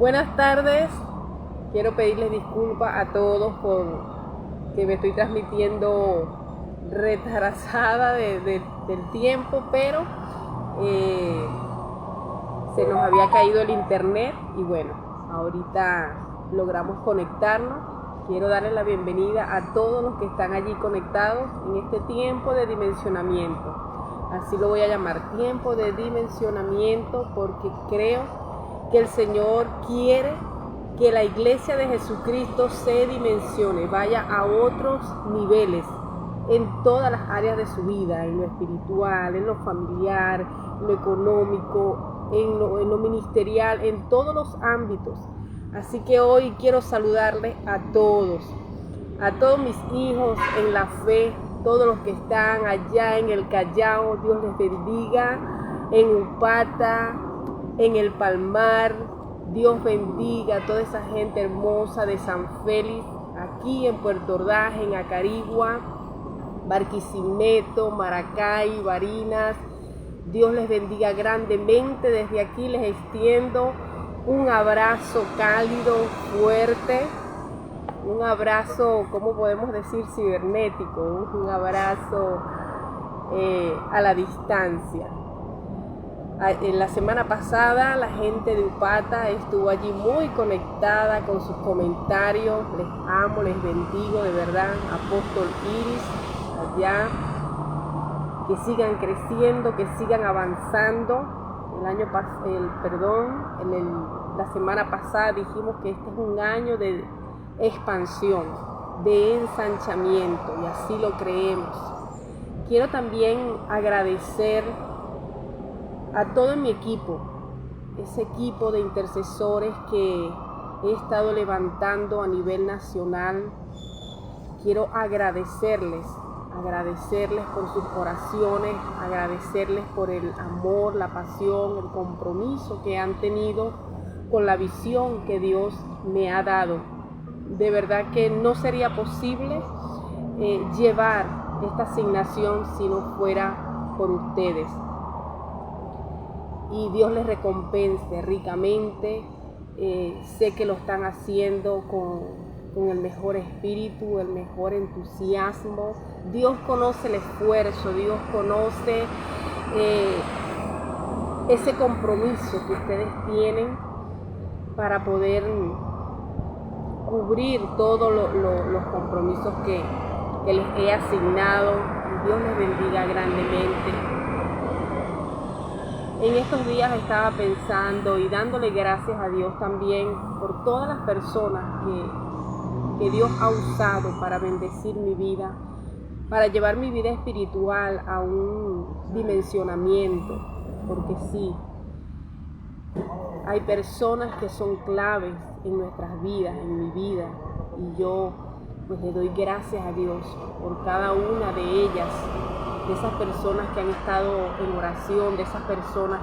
Buenas tardes, quiero pedirles disculpas a todos por que me estoy transmitiendo retrasada del tiempo, pero se nos había caído el internet y bueno, ahorita logramos conectarnos. Quiero darles la bienvenida a todos los que están allí conectados en este tiempo de dimensionamiento. Así lo voy a llamar, tiempo de dimensionamiento, porque creo que el Señor quiere que la iglesia de Jesucristo se dimensione, vaya a otros niveles en todas las áreas de su vida, en lo espiritual, en lo familiar, en lo económico, en lo ministerial, en todos los ámbitos. Así que hoy quiero saludarles a todos mis hijos en la fe, todos los que están allá en el Callao, Dios les bendiga, en Upata, en el Palmar, Dios bendiga a toda esa gente hermosa de San Félix, aquí en Puerto Ordaz, en Acarigua, Barquisimeto, Maracay, Barinas. Dios les bendiga grandemente. Desde aquí les extiendo un abrazo cálido, fuerte, un abrazo, ¿cómo podemos decir? Cibernético, un abrazo a la distancia. En la semana pasada la gente de Upata estuvo allí muy conectada con sus comentarios. Les amo, les bendigo de verdad. Apóstol Iris, allá, que sigan creciendo, que sigan avanzando. La semana pasada dijimos que este es un año de expansión, de ensanchamiento, y así lo creemos. Quiero también agradecer a todo mi equipo, ese equipo de intercesores que he estado levantando a nivel nacional. Quiero agradecerles por sus oraciones, agradecerles por el amor, la pasión, el compromiso que han tenido con la visión que Dios me ha dado. De verdad que no sería posible llevar esta asignación si no fuera por ustedes. Y Dios les recompense ricamente. Sé que lo están haciendo con el mejor espíritu, el mejor entusiasmo. Dios conoce el esfuerzo, Dios conoce ese compromiso que ustedes tienen para poder cubrir todos los compromisos que les he asignado. Dios les bendiga grandemente. En estos días estaba pensando y dándole gracias a Dios también por todas las personas que Dios ha usado para bendecir mi vida, para llevar mi vida espiritual a un dimensionamiento, porque sí, hay personas que son claves en nuestras vidas, en mi vida, y yo pues le doy gracias a Dios por cada una de ellas, de esas personas que han estado en oración, de esas personas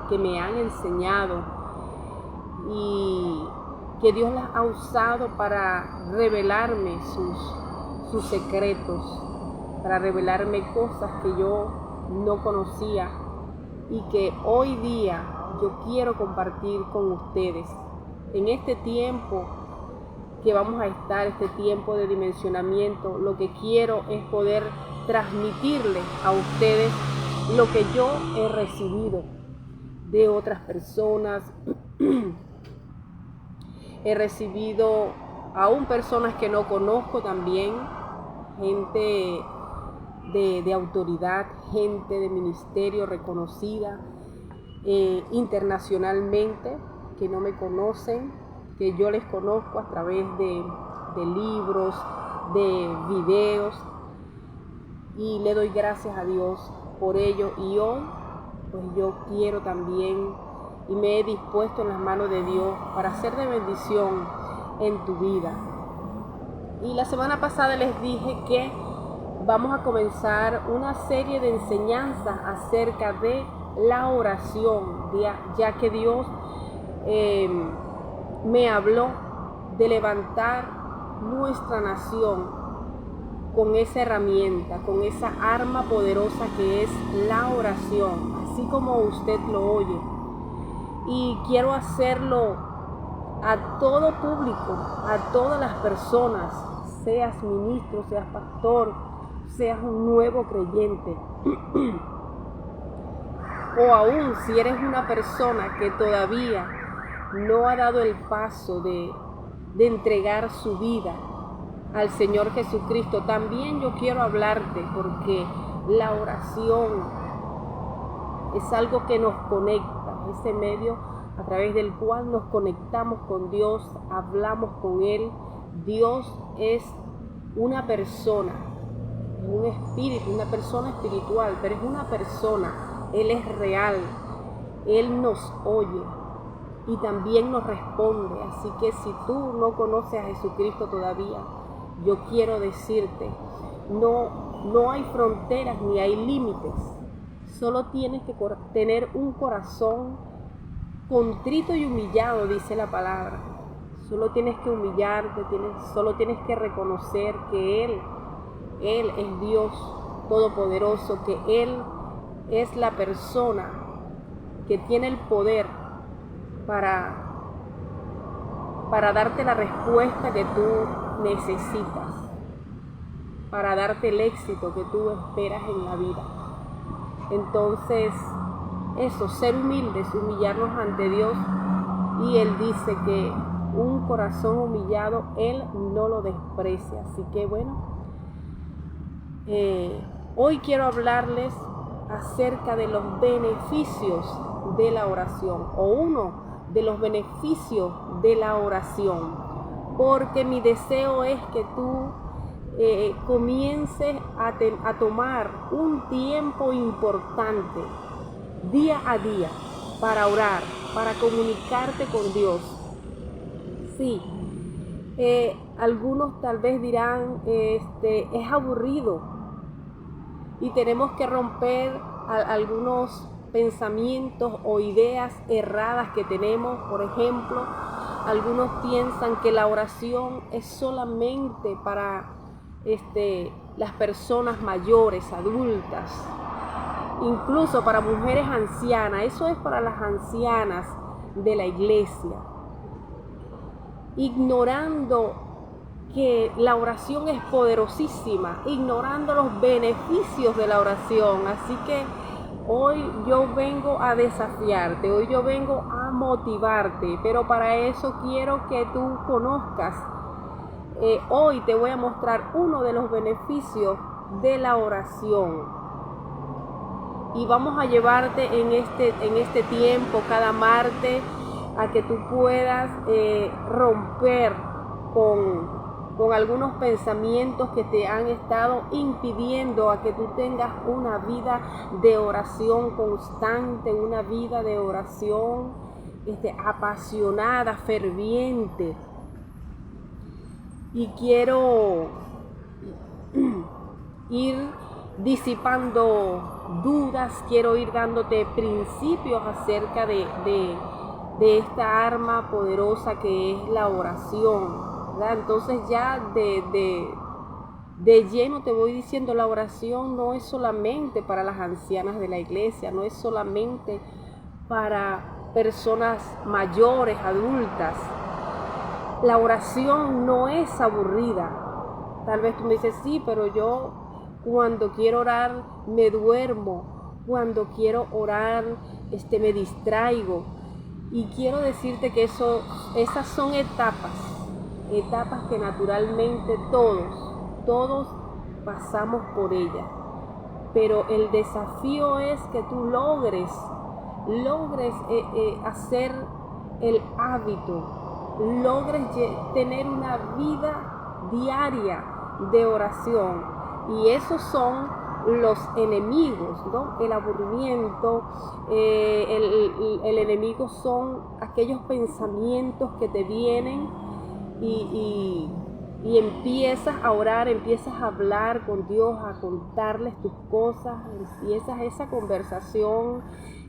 que me han enseñado, y que Dios las ha usado para revelarme sus secretos, para revelarme cosas que yo no conocía y que hoy día yo quiero compartir con ustedes. En este tiempo que vamos a estar, este tiempo de dimensionamiento, lo que quiero es poder transmitirles a ustedes lo que yo he recibido de otras personas. He recibido aún personas que no conozco también, gente de autoridad, gente de ministerio reconocida internacionalmente, que no me conocen, que yo les conozco a través de libros, de videos, y le doy gracias a Dios por ello. Y hoy pues yo quiero también, y me he dispuesto en las manos de Dios para ser de bendición en tu vida. Y la semana pasada les dije que vamos a comenzar una serie de enseñanzas acerca de la oración, ya que Dios me habló de levantar nuestra nación con esa herramienta, con esa arma poderosa que es la oración, así como usted lo oye. Y quiero hacerlo a todo público, a todas las personas, seas ministro, seas pastor, seas un nuevo creyente, o aún si eres una persona que todavía no ha dado el paso de entregar su vida al Señor Jesucristo, también yo quiero hablarte, porque la oración es algo que nos conecta, ese medio a través del cual nos conectamos con Dios, hablamos con Él. Dios es una persona, un espíritu, una persona espiritual, pero es una persona, Él es real, Él nos oye y también nos responde. Así que si tú no conoces a Jesucristo todavía, yo quiero decirte, no hay fronteras ni hay límites, solo tienes que tener un corazón contrito y humillado, dice la palabra. Solo tienes que humillarte, solo tienes que reconocer que Él es Dios Todopoderoso, que Él es la persona que tiene el poder para darte la respuesta que tú necesitas, para darte el éxito que tú esperas en la vida. Entonces, eso, ser humildes, humillarnos ante Dios, y Él dice que un corazón humillado Él no lo desprecia. Así que bueno, hoy quiero hablarles acerca de los beneficios de la oración, o uno de los beneficios de la oración, porque mi deseo es que tú comiences a tomar un tiempo importante día a día para orar, para comunicarte con Dios. Sí, algunos tal vez dirán, es aburrido, y tenemos que romper algunos pensamientos o ideas erradas que tenemos. Por ejemplo, algunos piensan que la oración es solamente para las personas mayores, adultas, incluso para mujeres ancianas. Eso es para las ancianas de la iglesia, ignorando que la oración es poderosísima, ignorando los beneficios de la oración. Así que hoy yo vengo a desafiarte, hoy yo vengo a motivarte, pero para eso quiero que tú conozcas. Hoy te voy a mostrar uno de los beneficios de la oración, y vamos a llevarte en este tiempo, cada martes, a que tú puedas romper con algunos pensamientos que te han estado impidiendo a que tú tengas una vida de oración constante, una vida de oración apasionada, ferviente. Y quiero ir disipando dudas, quiero ir dándote principios acerca de esta arma poderosa que es la oración, ¿verdad? Entonces ya de lleno te voy diciendo, la oración no es solamente para las ancianas de la iglesia, no es solamente para personas mayores, adultas. La oración no es aburrida. Tal vez tú me dices, sí, pero yo cuando quiero orar me duermo, cuando quiero orar me distraigo. Y quiero decirte que esas son etapas que naturalmente todos pasamos por ellas. Pero el desafío es que tú logres hacer el hábito, logres tener una vida diaria de oración. Y esos son los enemigos, ¿no? El aburrimiento, el enemigo son aquellos pensamientos que te vienen y empiezas a orar, empiezas a hablar con Dios, a contarles tus cosas, empiezas esa conversación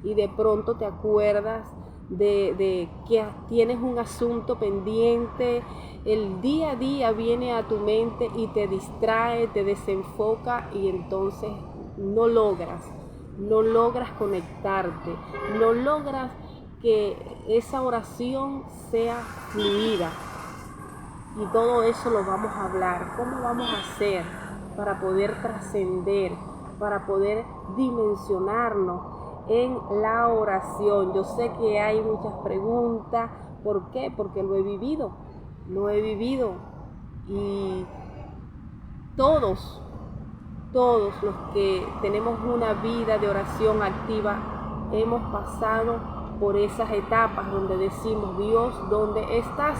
y de pronto te acuerdas de que tienes un asunto pendiente. El día a día viene a tu mente y te distrae, te desenfoca, y entonces no logras conectarte, no logras que esa oración sea fluida. Y todo eso lo vamos a hablar. ¿Cómo vamos a hacer para poder trascender, para poder dimensionarnos en la oración? Yo sé que hay muchas preguntas. ¿Por qué? Porque lo he vivido. Y todos los que tenemos una vida de oración activa, hemos pasado por esas etapas donde decimos: Dios, ¿dónde estás?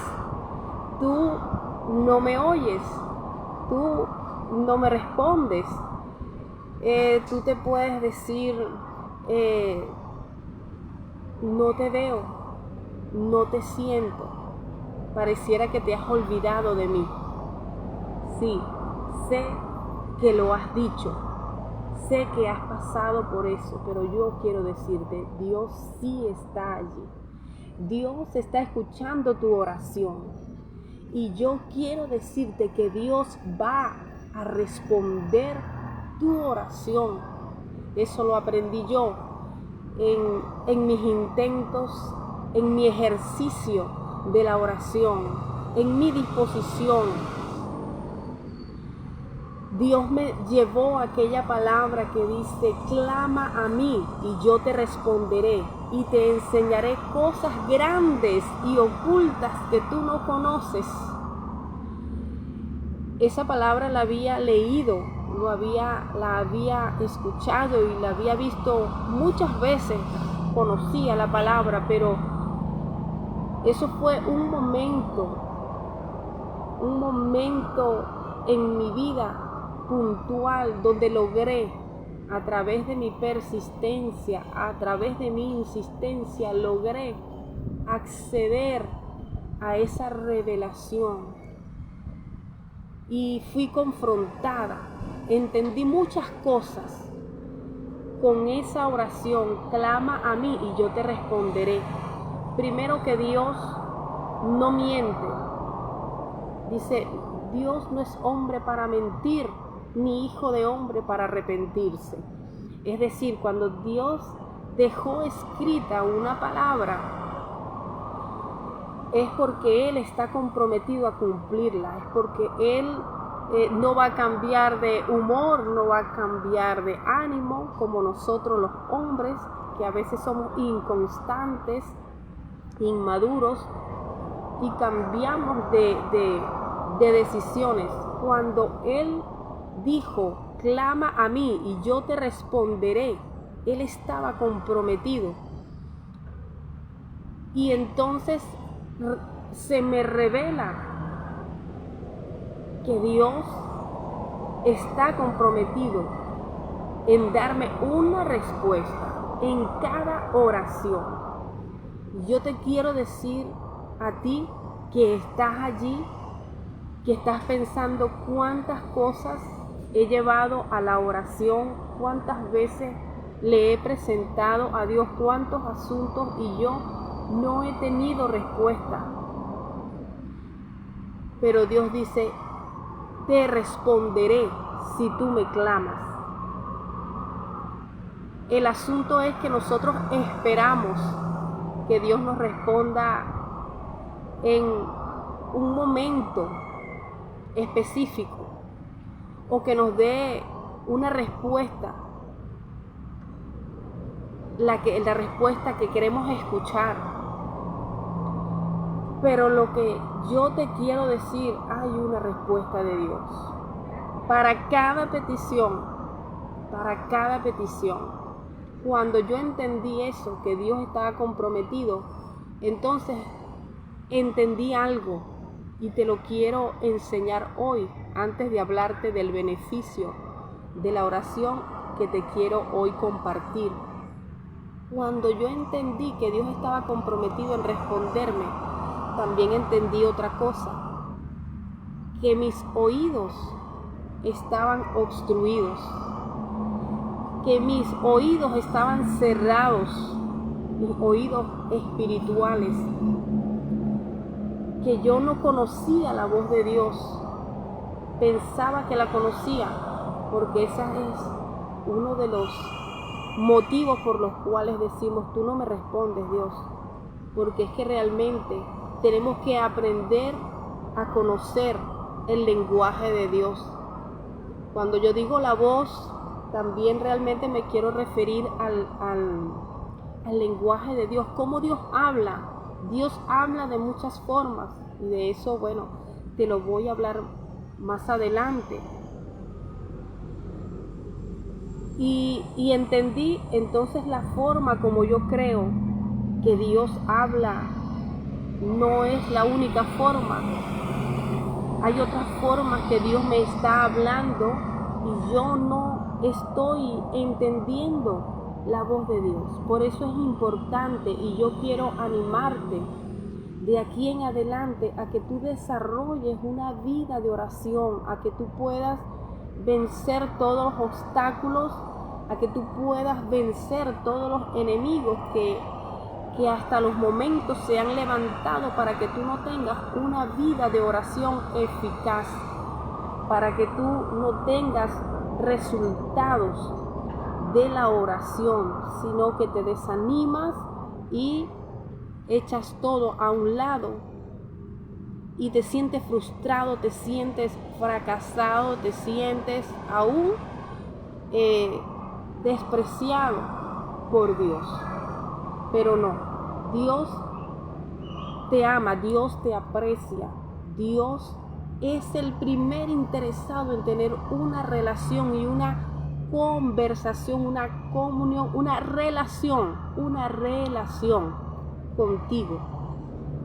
Tú no me oyes, tú no me respondes. Tú te puedes decir, no te veo, no te siento, pareciera que te has olvidado de mí. Sí, sé que lo has dicho, sé que has pasado por eso, pero yo quiero decirte, Dios sí está allí. Dios está escuchando tu oración. Y yo quiero decirte que Dios va a responder tu oración. Eso lo aprendí yo en mis intentos, en mi ejercicio de la oración, en mi disposición. Dios me llevó a aquella palabra que dice: clama a mí y yo te responderé y te enseñaré cosas grandes y ocultas que tú no conoces. Esa palabra la había leído, la había escuchado y la había visto muchas veces. Conocía la palabra, pero eso fue un momento en mi vida puntual donde logré, a través de mi persistencia, a través de mi insistencia, logré acceder a esa revelación. Y fui confrontada, entendí muchas cosas con esa oración: clama a mí y yo te responderé. Primero, que Dios no miente. Dice: Dios no es hombre para mentir, ni hijo de hombre para arrepentirse. Es decir, cuando Dios dejó escrita una palabra, es porque Él está comprometido a cumplirla, es porque Él no va a cambiar de humor, no va a cambiar de ánimo, como nosotros los hombres, que a veces somos inconstantes, inmaduros, y cambiamos de decisiones. Cuando Él dijo: clama a mí y yo te responderé, Él estaba comprometido. Y entonces se me revela que Dios está comprometido en darme una respuesta en cada oración. Yo te quiero decir a ti que estás allí, que estás pensando cuántas cosas he llevado a la oración, cuántas veces le he presentado a Dios, cuántos asuntos, y yo no he tenido respuesta. Pero Dios dice: te responderé si tú me clamas. El asunto es que nosotros esperamos que Dios nos responda en un momento específico, o que nos dé una respuesta, la respuesta que queremos escuchar. Pero lo que yo te quiero decir, hay una respuesta de Dios para cada petición, para cada petición. Cuando yo entendí eso, que Dios estaba comprometido, entonces entendí algo y te lo quiero enseñar hoy, antes de hablarte del beneficio de la oración que te quiero hoy compartir. Cuando yo entendí que Dios estaba comprometido en responderme, también entendí otra cosa: que mis oídos estaban obstruidos, que mis oídos estaban cerrados, mis oídos espirituales, que yo no conocía la voz de Dios. Pensaba que la conocía, porque ese es uno de los motivos por los cuales decimos: tú no me respondes, Dios. porque es que realmente tenemos que aprender a conocer el lenguaje de Dios. Cuando yo digo la voz, también realmente me quiero referir al lenguaje de Dios, cómo Dios habla. Dios habla de muchas formas, y de eso, bueno, te lo voy a hablar más adelante. Y entendí entonces la forma como yo creo que Dios habla no es la única forma. Hay otras formas que Dios me está hablando y yo no estoy entendiendo la voz de Dios. Por eso es importante, y yo quiero animarte de aquí en adelante a que tú desarrolles una vida de oración, a que tú puedas vencer todos los obstáculos, a que tú puedas vencer todos los enemigos que hasta los momentos se han levantado para que tú no tengas una vida de oración eficaz, para que tú no tengas resultados de la oración, sino que te desanimas y echas todo a un lado y te sientes frustrado, te sientes fracasado, te sientes aún despreciado por Dios. Pero no, Dios te ama, Dios te aprecia, Dios es el primer interesado en tener una relación y una conversación, una comunión, una relación contigo.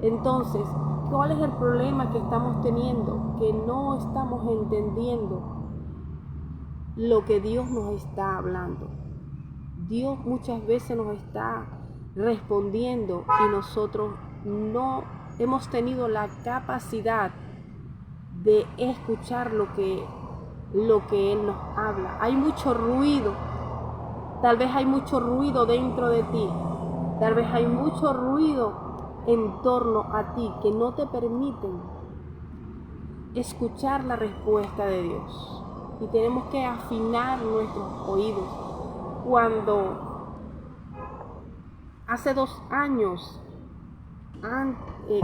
Entonces, ¿cuál es el problema que estamos teniendo? Que no estamos entendiendo lo que Dios nos está hablando. Dios muchas veces nos está respondiendo y nosotros no hemos tenido la capacidad de escuchar lo que Él nos habla. Hay mucho ruido, tal vez hay mucho ruido dentro de ti, tal vez hay mucho ruido en torno a ti que no te permiten escuchar la respuesta de Dios. Y tenemos que afinar nuestros oídos. Hace 2 años,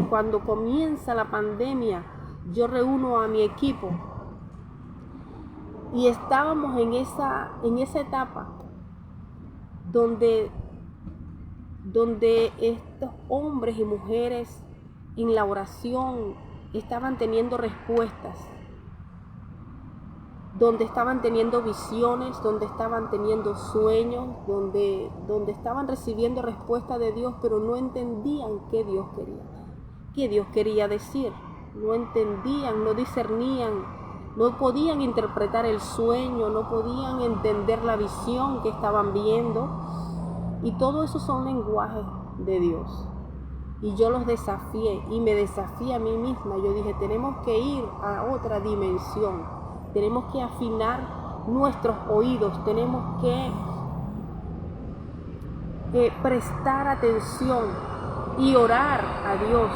cuando comienza la pandemia, yo reúno a mi equipo y estábamos en esa etapa donde estos hombres y mujeres en la oración estaban teniendo respuestas, donde estaban teniendo visiones, donde estaban teniendo sueños, donde estaban recibiendo respuesta de Dios, pero no entendían qué Dios quería decir. No entendían, no discernían, no podían interpretar el sueño, no podían entender la visión que estaban viendo. Y todo eso son lenguajes de Dios. Y yo los desafié y me desafié a mí misma. Yo dije, tenemos que ir a otra dimensión. Tenemos que afinar nuestros oídos, tenemos que prestar atención y orar a Dios,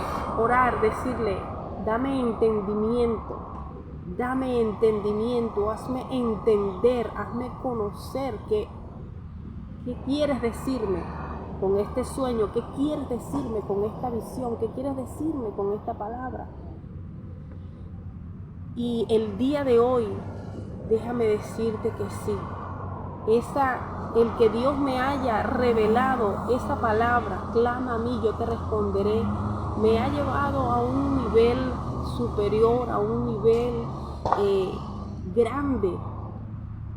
decirle, dame entendimiento, hazme entender, hazme conocer qué quieres decirme con este sueño, qué quieres decirme con esta visión, qué quieres decirme con esta palabra. Y el día de hoy, déjame decirte que sí, el que Dios me haya revelado esa palabra, clama a mí, yo te responderé, me ha llevado a un nivel superior, a un nivel grande,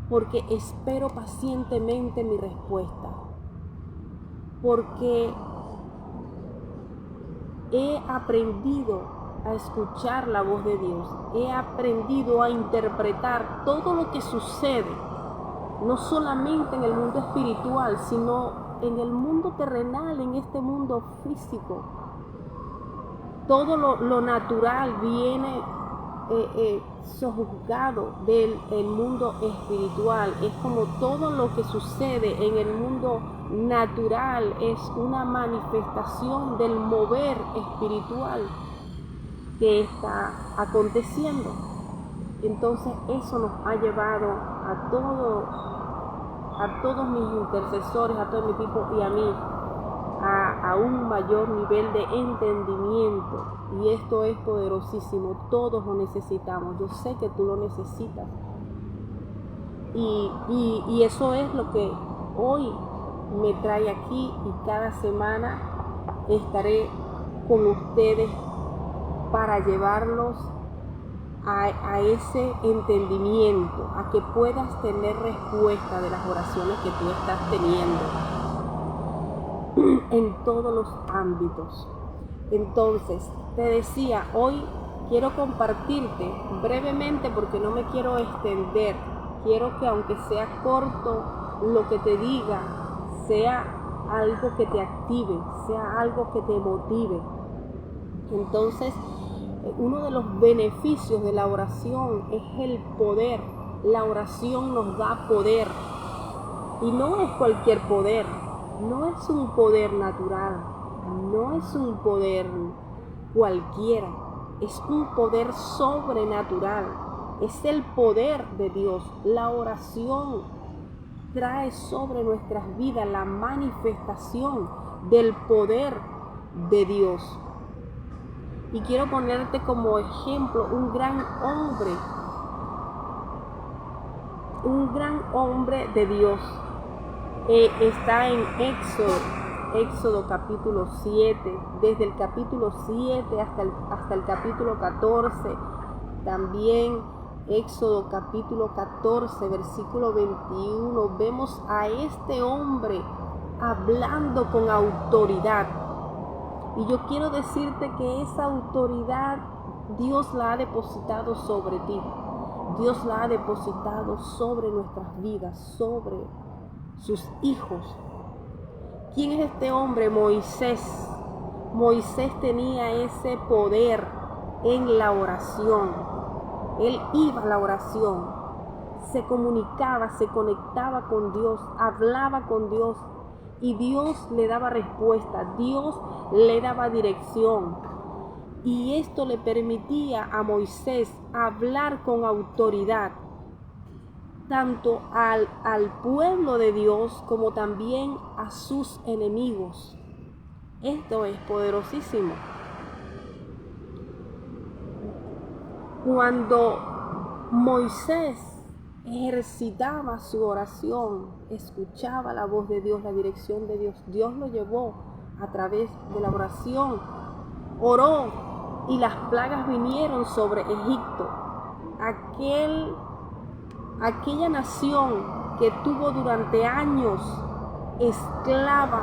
porque espero pacientemente mi respuesta, porque he aprendido a escuchar la voz de Dios. He aprendido a interpretar todo lo que sucede, no solamente en el mundo espiritual, sino en el mundo terrenal, en este mundo físico. Todo lo natural viene sojuzgado del mundo espiritual. Es como todo lo que sucede en el mundo natural es una manifestación del mover espiritual que está aconteciendo. Entonces eso nos ha llevado a todos mis intercesores, a todo mi equipo y a mí a a un mayor nivel de entendimiento. Y esto es poderosísimo, todos lo necesitamos. Yo sé que tú lo necesitas. Y eso es lo que hoy me trae aquí, y cada semana estaré con ustedes para llevarlos a ese entendimiento, a que puedas tener respuesta de las oraciones que tú estás teniendo en todos los ámbitos. Entonces, te decía, hoy quiero compartirte brevemente, porque no me quiero extender. Quiero que, aunque sea corto, lo que te diga sea algo que te active, sea algo que te motive. Entonces, uno de los beneficios de la oración es el poder. La oración nos da poder. Y no es cualquier poder. No es un poder natural. No es un poder cualquiera. Es un poder sobrenatural. Es el poder de Dios. La oración trae sobre nuestras vidas la manifestación del poder de Dios. Y quiero ponerte como ejemplo un gran hombre de Dios. Está en Éxodo capítulo 7, desde el capítulo 7 hasta el capítulo 14. También Éxodo capítulo 14, versículo 21, vemos a este hombre hablando con autoridad. Y yo quiero decirte que esa autoridad Dios la ha depositado sobre ti. Dios la ha depositado sobre nuestras vidas, sobre sus hijos. ¿Quién es este hombre? Moisés. Moisés tenía ese poder en la oración. Él iba a la oración, se comunicaba, se conectaba con Dios, hablaba con Dios, y Dios le daba respuesta, Dios le daba dirección. Y esto le permitía a Moisés hablar con autoridad, tanto al pueblo de Dios como también a sus enemigos. Esto es poderosísimo. Cuando Moisés ejercitaba su oración, escuchaba la voz de Dios, la dirección de Dios, Dios lo llevó a través de la oración. Oró y las plagas vinieron sobre Egipto. Aquella nación que tuvo durante años esclavo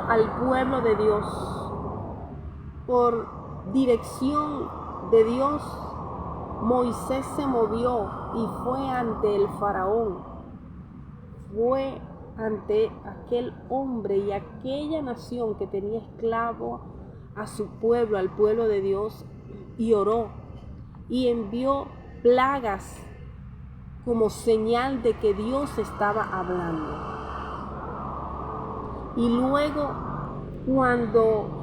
al pueblo de Dios, por dirección de Dios, Moisés se movió y fue ante el faraón, fue ante aquel hombre y aquella nación que tenía esclavo a su pueblo, al pueblo de Dios, y oró y envió plagas como señal de que Dios estaba hablando. Y luego, cuando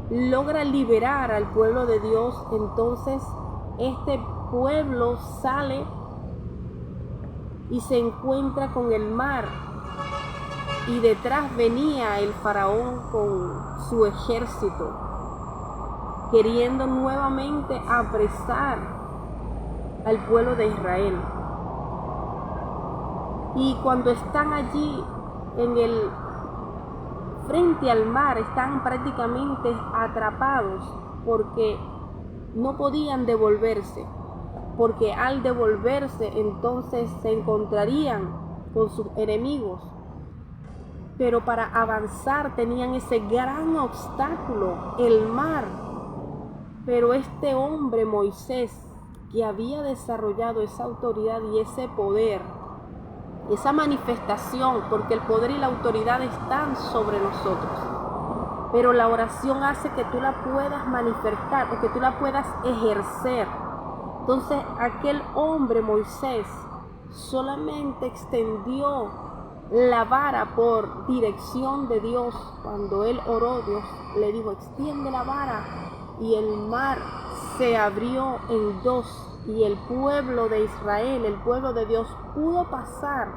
logra liberar al pueblo de Dios, entonces este pueblo sale y se encuentra con el mar, y detrás venía el faraón con su ejército, queriendo nuevamente apresar al pueblo de Israel. Y cuando están allí frente al mar, están prácticamente atrapados, porque no podían devolverse, porque al devolverse entonces se encontrarían con sus enemigos. Pero para avanzar tenían ese gran obstáculo, el mar. Pero este hombre Moisés, que había desarrollado esa autoridad y ese poder, esa manifestación, porque el poder y la autoridad están sobre nosotros, pero la oración hace que tú la puedas manifestar o que tú la puedas ejercer. Entonces aquel hombre Moisés solamente extendió la vara por dirección de Dios. Cuando él oró, Dios le dijo: extiende la vara, y el mar se abrió en dos, y el pueblo de Israel, el pueblo de Dios, pudo pasar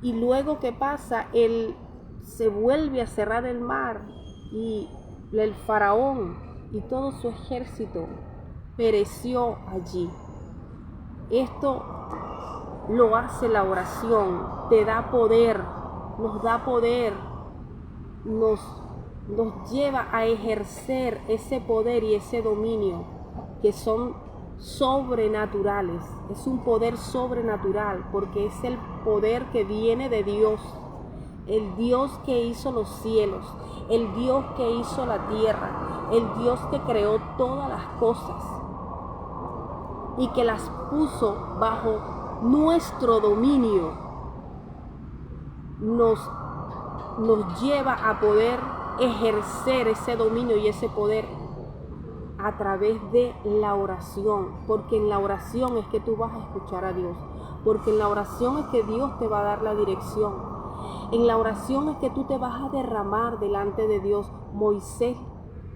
Y luego, ¿qué pasa? Él se vuelve a cerrar el mar y el faraón y todo su ejército pereció allí. Esto lo hace la oración, te da poder, nos lleva a ejercer ese poder y ese dominio que son sobrenaturales. Es un poder sobrenatural porque es el poder que viene de Dios, el Dios que hizo los cielos, el Dios que hizo la tierra, el Dios que creó todas las cosas y que las puso bajo nuestro dominio, nos lleva a poder ejercer ese dominio y ese poder a través de la oración, porque en la oración es que tú vas a escuchar a Dios, porque en la oración es que Dios te va a dar la dirección, en la oración es que tú te vas a derramar delante de Dios. Moisés,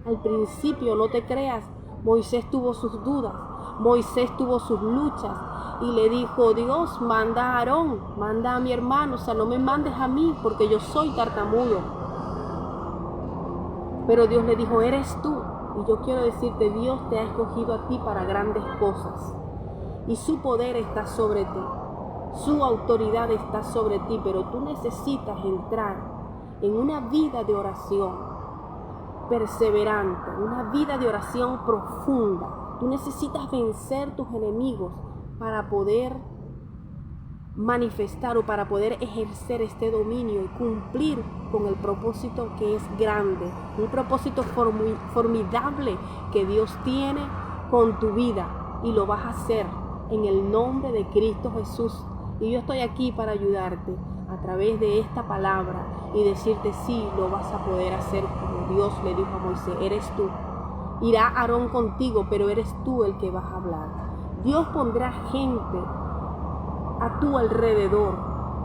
al principio, no te creas, Moisés tuvo sus dudas, Moisés tuvo sus luchas y le dijo: Dios, manda a Aarón, manda a mi hermano, o sea, no me mandes a mí porque yo soy tartamudo. Pero Dios le dijo: eres tú. Y yo quiero decirte, Dios te ha escogido a ti para grandes cosas y su poder está sobre ti, su autoridad está sobre ti, pero tú necesitas entrar en una vida de oración perseverante, una vida de oración profunda. Tú necesitas vencer tus enemigos para poder manifestar o para poder ejercer este dominio y cumplir con el propósito que es grande, un propósito formidable que Dios tiene con tu vida, y lo vas a hacer en el nombre de Cristo Jesús. Y yo estoy aquí para ayudarte a través de esta palabra y decirte: sí, lo vas a poder hacer como Dios le dijo a Moisés. Eres tú. Irá Aarón contigo, pero eres tú el que vas a hablar. Dios pondrá gente a tu alrededor,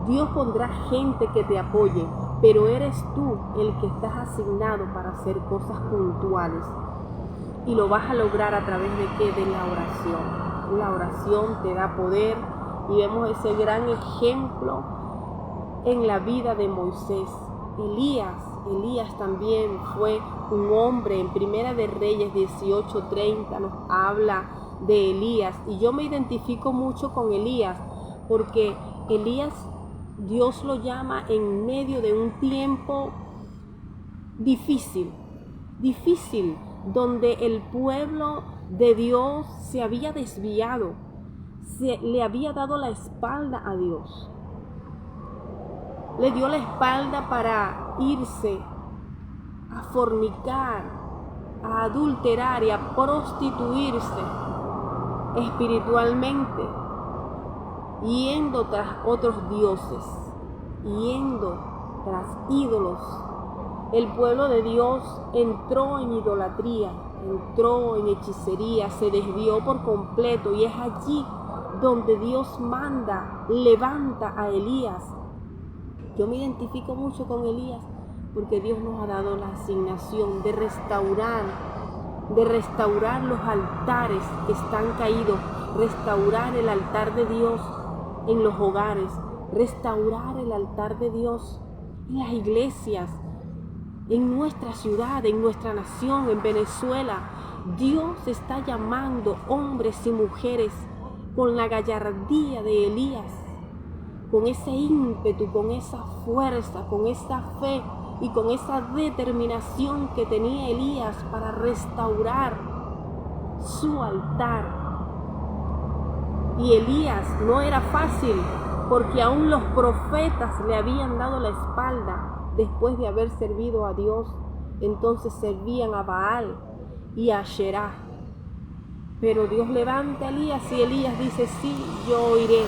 Dios pondrá gente que te apoye, pero eres tú el que estás asignado para hacer cosas puntuales, y lo vas a lograr a través de ¿qué? De la oración. La oración te da poder, y vemos ese gran ejemplo en la vida de Moisés. Elías también fue un hombre. En Primera de Reyes 18:30 nos habla de Elías, y yo me identifico mucho con Elías, porque Elías, Dios lo llama en medio de un tiempo difícil, donde el pueblo de Dios se había desviado, le había dado la espalda a Dios. Le dio la espalda para irse a fornicar, a adulterar y a prostituirse espiritualmente, yendo tras otros dioses, yendo tras ídolos. El pueblo de Dios entró en idolatría, entró en hechicería, se desvió por completo, y es allí donde Dios levanta a Elías. Yo me identifico mucho con Elías porque Dios nos ha dado la asignación de restaurar los altares que están caídos, restaurar el altar de Dios en los hogares, restaurar el altar de Dios en las iglesias, en nuestra ciudad, en nuestra nación, en Venezuela. Dios está llamando hombres y mujeres con la gallardía de Elías, con ese ímpetu, con esa fuerza, con esa fe y con esa determinación que tenía Elías para restaurar su altar. Y Elías no era fácil, porque aún los profetas le habían dado la espalda después de haber servido a Dios. Entonces servían a Baal y a Asherá. Pero Dios levanta a Elías y Elías dice: sí, yo iré.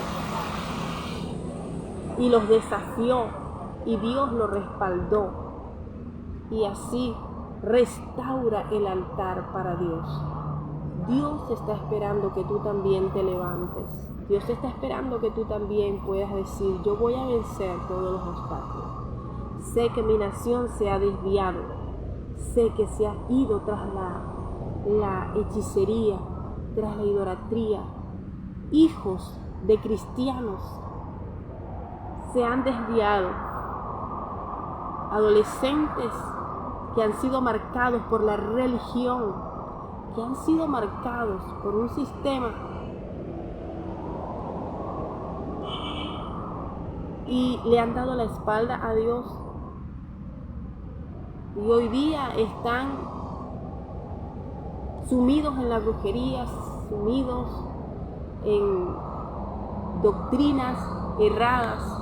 Y los desafió y Dios lo respaldó. Y así restaura el altar para Dios. Dios está esperando que tú también te levantes. Dios está esperando que tú también puedas decir: yo voy a vencer todos los obstáculos. Sé que mi nación se ha desviado. Sé que se ha ido tras la hechicería, tras la idolatría. Hijos de cristianos se han desviado, adolescentes que han sido marcados por la religión, que han sido marcados por un sistema y le han dado la espalda a Dios. Y hoy día están sumidos en la brujería, sumidos en doctrinas erradas.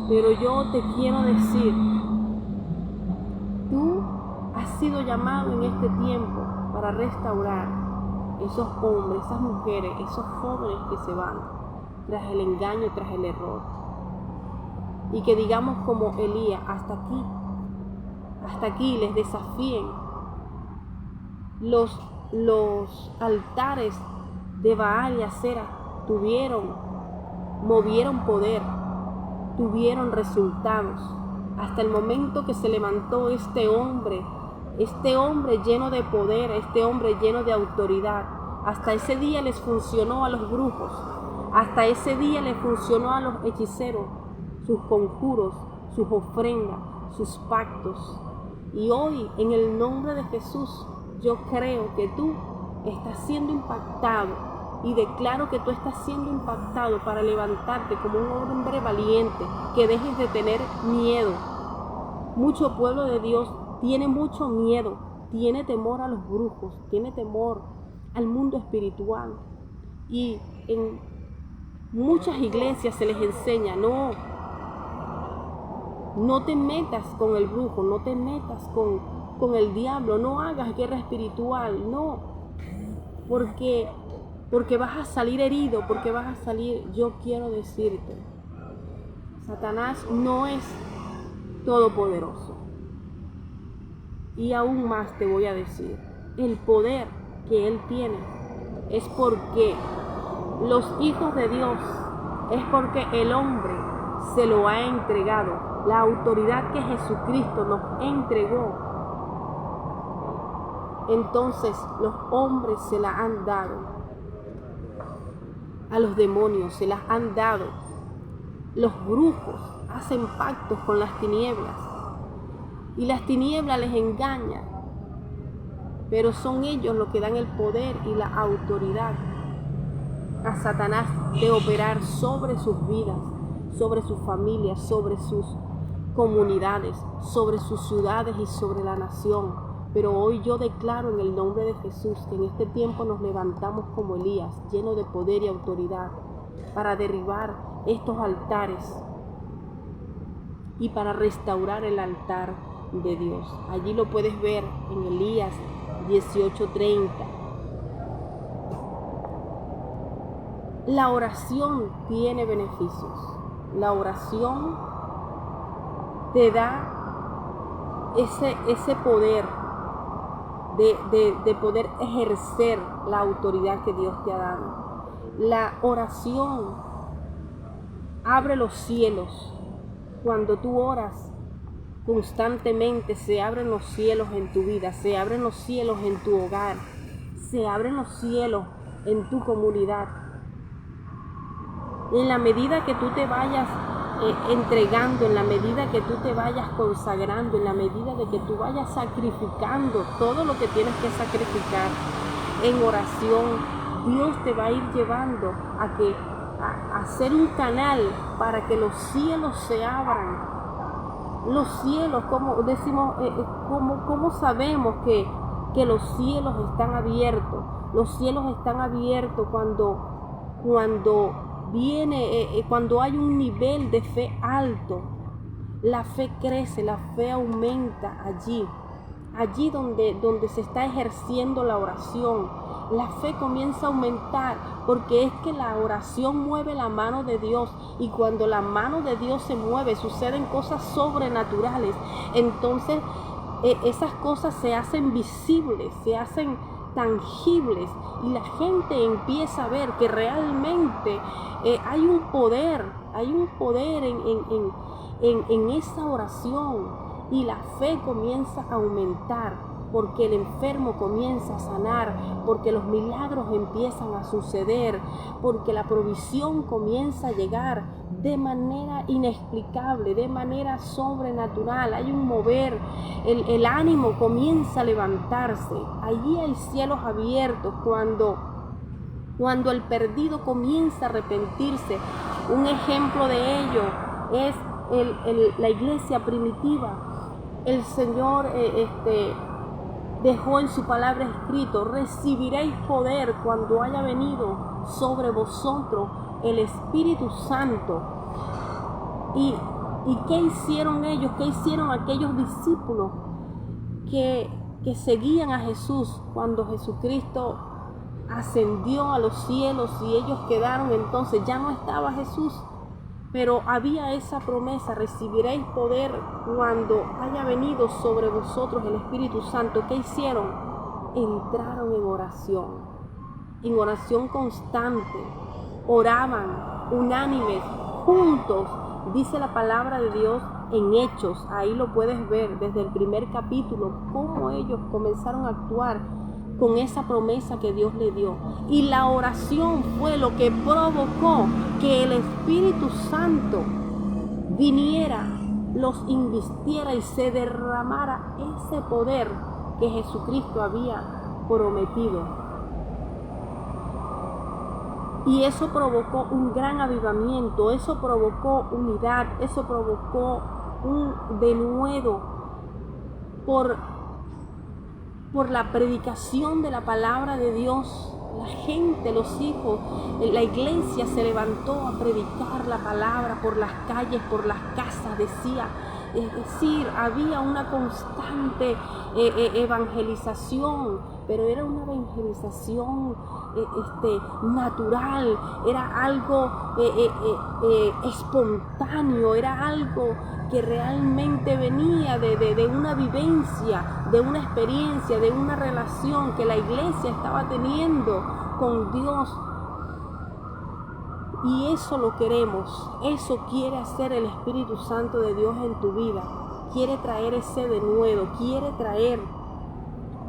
Pero yo te quiero decir, tú has sido llamado en este tiempo para restaurar esos hombres, esas mujeres, esos jóvenes que se van tras el engaño, tras el error. Y que digamos como Elías, hasta aquí les desafíen. Los altares de Baal y Acera movieron poder, tuvieron resultados, hasta el momento que se levantó este hombre lleno de poder, este hombre lleno de autoridad. Hasta ese día les funcionó a los brujos, hasta ese día les funcionó a los hechiceros, sus conjuros, sus ofrendas, sus pactos. Y hoy, en el nombre de Jesús, yo creo que tú estás siendo impactado, y declaro que tú estás siendo impactado para levantarte como un hombre valiente, que dejes de tener miedo. Mucho pueblo de Dios tiene mucho miedo, tiene temor a los brujos, tiene temor al mundo espiritual. Y en muchas iglesias se les enseña, no te metas con el brujo, no te metas con el diablo, no hagas guerra espiritual, no, porque vas a salir herido, porque vas a salir. Yo quiero decirte, Satanás no es todopoderoso. Y aún más te voy a decir, el poder que él tiene es porque los hijos de Dios, es porque el hombre se lo ha entregado, la autoridad que Jesucristo nos entregó. Entonces los hombres se la han dado a los demonios, se las han dado. Los brujos hacen pactos con las tinieblas y las tinieblas les engañan, pero son ellos los que dan el poder y la autoridad a Satanás de operar sobre sus vidas, sobre sus familias, sobre sus comunidades, sobre sus ciudades y sobre la nación. Pero hoy yo declaro en el nombre de Jesús que en este tiempo nos levantamos como Elías, llenos de poder y autoridad, para derribar estos altares y para restaurar el altar de Dios. Allí lo puedes ver en Elías 18:30. La oración tiene beneficios. La oración te da ese poder de poder ejercer la autoridad que Dios te ha dado. La oración abre los cielos. Cuando tú oras constantemente, se abren los cielos en tu vida, se abren los cielos en tu hogar, se abren los cielos en tu comunidad. En la medida que tú te vayas entregando, en la medida que tú te vayas consagrando, en la medida de que tú vayas sacrificando todo lo que tienes que sacrificar en oración, Dios te va a ir llevando a ser un canal para que los cielos se abran. Los cielos, como decimos, ¿cómo sabemos que los cielos están abiertos? Los cielos están abiertos cuando hay un nivel de fe alto. La fe crece, la fe aumenta allí donde se está ejerciendo la oración. La fe comienza a aumentar porque es que la oración mueve la mano de Dios, y cuando la mano de Dios se mueve suceden cosas sobrenaturales. Entonces esas cosas se hacen visibles, se hacen tangibles, y la gente empieza a ver que realmente hay un poder en esa oración, y la fe comienza a aumentar. porque el enfermo comienza a sanar, porque los milagros empiezan a suceder, porque la provisión comienza a llegar de manera inexplicable, de manera sobrenatural. Hay un mover, el ánimo comienza a levantarse. Allí hay cielos abiertos cuando el perdido comienza a arrepentirse. Un ejemplo de ello es la iglesia primitiva. El Señor dejó en su palabra escrito: recibiréis poder cuando haya venido sobre vosotros el Espíritu Santo. ¿Y qué hicieron ellos? ¿Qué hicieron aquellos discípulos que seguían a Jesús cuando Jesucristo ascendió a los cielos y ellos quedaron? Entonces ya no estaba Jesús, pero había esa promesa: recibiréis poder cuando haya venido sobre vosotros el Espíritu Santo. ¿Qué hicieron? Entraron en oración constante, oraban unánimes, juntos. Dice la palabra de Dios en Hechos, ahí lo puedes ver desde el primer capítulo, cómo ellos comenzaron a actuar con esa promesa que Dios le dio. Y la oración fue lo que provocó que el Espíritu Santo viniera, los invistiera y se derramara ese poder que Jesucristo había prometido. Y eso provocó un gran avivamiento, eso provocó unidad, eso provocó un denuedo por la predicación de la palabra de Dios. La gente, los hijos, la iglesia se levantó a predicar la palabra por las calles, por las casas, es decir, había una constante evangelización, pero era una evangelización natural, era algo espontáneo, era algo que realmente venía de una vivencia, de una experiencia, de una relación que la iglesia estaba teniendo con Dios. Y eso lo queremos, eso quiere hacer el Espíritu Santo de Dios en tu vida. Quiere traer ese denuedo, quiere traer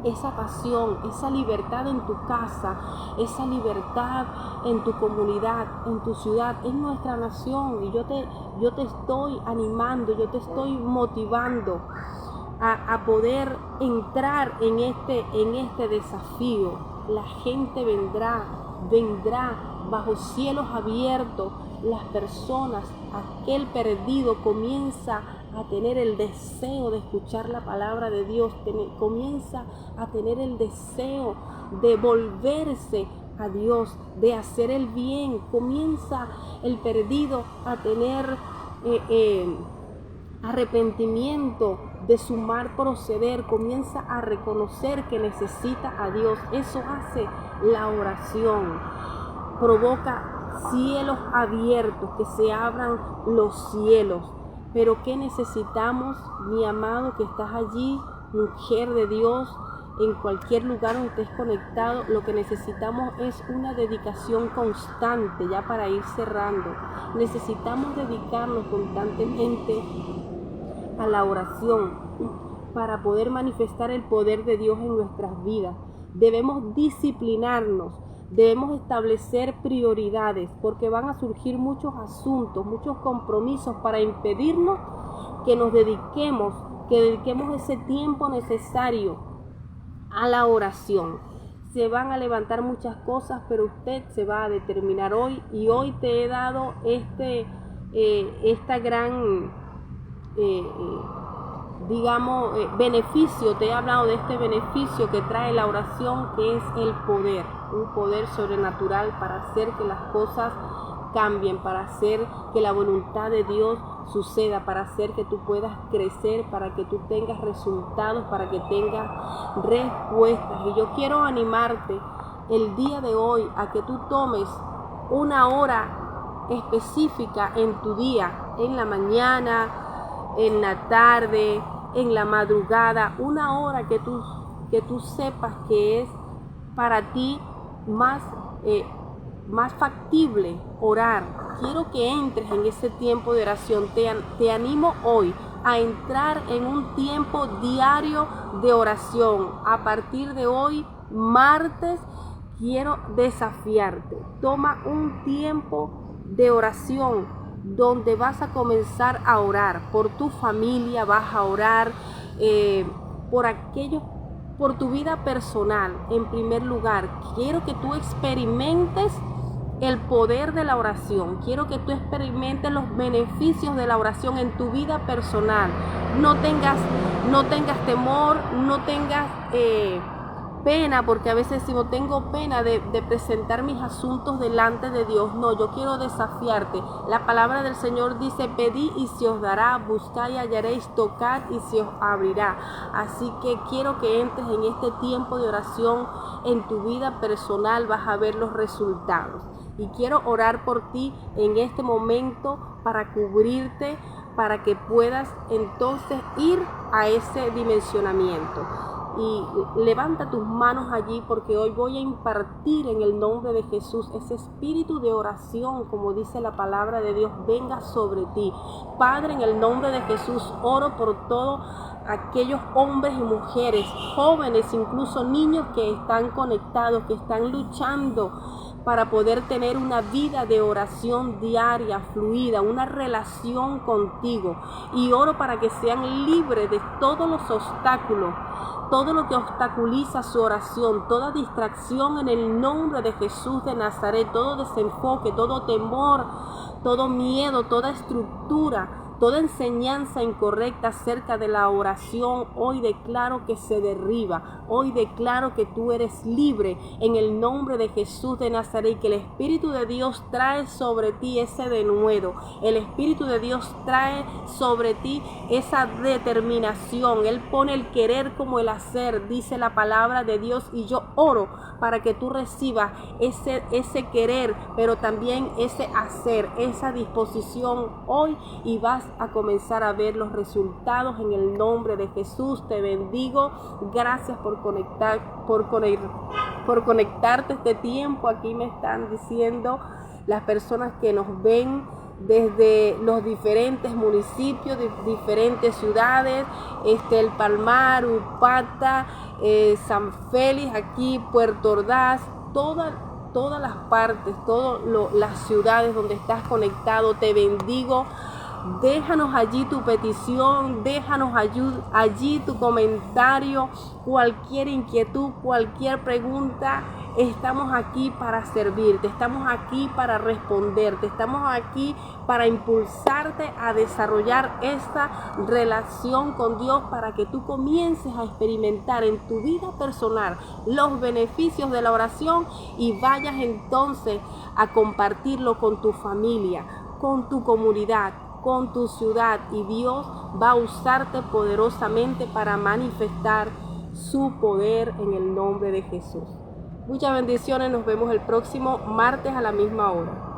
esa pasión, esa libertad en tu casa, esa libertad en tu comunidad, en tu ciudad, en nuestra nación. Y yo te estoy animando, yo te estoy motivando a poder entrar en este desafío. La gente vendrá bajo cielos abiertos. Las personas, aquel perdido comienza a tener el deseo de escuchar la palabra de Dios, comienza a tener el deseo de volverse a Dios, de hacer el bien. Comienza el perdido a tener arrepentimiento de su mal proceder, comienza a reconocer que necesita a Dios. Eso hace la oración, provoca cielos abiertos, que se abran los cielos. Pero ¿qué necesitamos, mi amado que estás allí, mujer de Dios, en cualquier lugar donde estés conectado? Lo que necesitamos es una dedicación constante, ya para ir cerrando. Necesitamos dedicarnos constantemente a la oración para poder manifestar el poder de Dios en nuestras vidas. Debemos disciplinarnos, debemos establecer prioridades, porque van a surgir muchos asuntos, muchos compromisos para impedirnos que nos dediquemos ese tiempo necesario a la oración. Se van a levantar muchas cosas, pero usted se va a determinar hoy, y hoy te he dado esta gran beneficio. Te he hablado de este beneficio que trae la oración, que es el poder, un poder sobrenatural para hacer que las cosas cambien, para hacer que la voluntad de Dios suceda, para hacer que tú puedas crecer, para que tú tengas resultados, para que tengas respuestas. Y yo quiero animarte el día de hoy a que tú tomes una hora específica en tu día, en la mañana, en la tarde, en la madrugada, una hora que tú sepas que es para ti más factible orar. Quiero que entres en ese tiempo de oración. Te animo hoy a entrar en un tiempo diario de oración. A partir de hoy, martes, quiero desafiarte. Toma un tiempo de oración donde vas a comenzar a orar por tu familia, vas a orar por aquellos, por tu vida personal. En primer lugar, quiero que tú experimentes el poder de la oración. Quiero que tú experimentes los beneficios de la oración en tu vida personal. No tengas temor, no tengas pena, porque a veces decimos, tengo pena de presentar mis asuntos delante de Dios. No, yo quiero desafiarte. La palabra del Señor dice, pedid y se os dará, buscad y hallaréis, tocad y se os abrirá. Así que quiero que entres en este tiempo de oración en tu vida personal, vas a ver los resultados. Y quiero orar por ti en este momento para cubrirte, para que puedas entonces ir a ese dimensionamiento. Y levanta tus manos allí, porque hoy voy a impartir en el nombre de Jesús ese espíritu de oración, como dice la palabra de Dios, venga sobre ti. Padre, en el nombre de Jesús, oro por todos aquellos hombres y mujeres, jóvenes, incluso niños que están conectados, que están luchando para poder tener una vida de oración diaria, fluida, una relación contigo. Y oro para que sean libres de todos los obstáculos, todo lo que obstaculiza su oración, toda distracción en el nombre de Jesús de Nazaret, todo desenfoque, todo temor, todo miedo, toda estructura, toda enseñanza incorrecta acerca de la oración, hoy declaro que se derriba. Hoy declaro que tú eres libre en el nombre de Jesús de Nazaret, y que el Espíritu de Dios trae sobre ti ese denuedo. El Espíritu de Dios trae sobre ti esa determinación. Él pone el querer como el hacer, dice la palabra de Dios, y yo oro para que tú recibas ese querer, pero también ese hacer, esa disposición hoy, y vas a comenzar a ver los resultados en el nombre de Jesús. Te bendigo. Gracias por conectarte este tiempo. Aquí me están diciendo las personas que nos ven desde los diferentes municipios, de diferentes ciudades, El Palmar, Upata, San Félix, aquí Puerto Ordaz, todas las partes, todas las ciudades donde estás conectado. Te bendigo. Déjanos allí tu petición, déjanos allí tu comentario, cualquier inquietud, cualquier pregunta. Estamos aquí para servirte, estamos aquí para responderte, estamos aquí para impulsarte a desarrollar esta relación con Dios, para que tú comiences a experimentar en tu vida personal los beneficios de la oración y vayas entonces a compartirlo con tu familia, con tu comunidad, con tu ciudad, y Dios va a usarte poderosamente para manifestar su poder en el nombre de Jesús. Muchas bendiciones, nos vemos el próximo martes a la misma hora.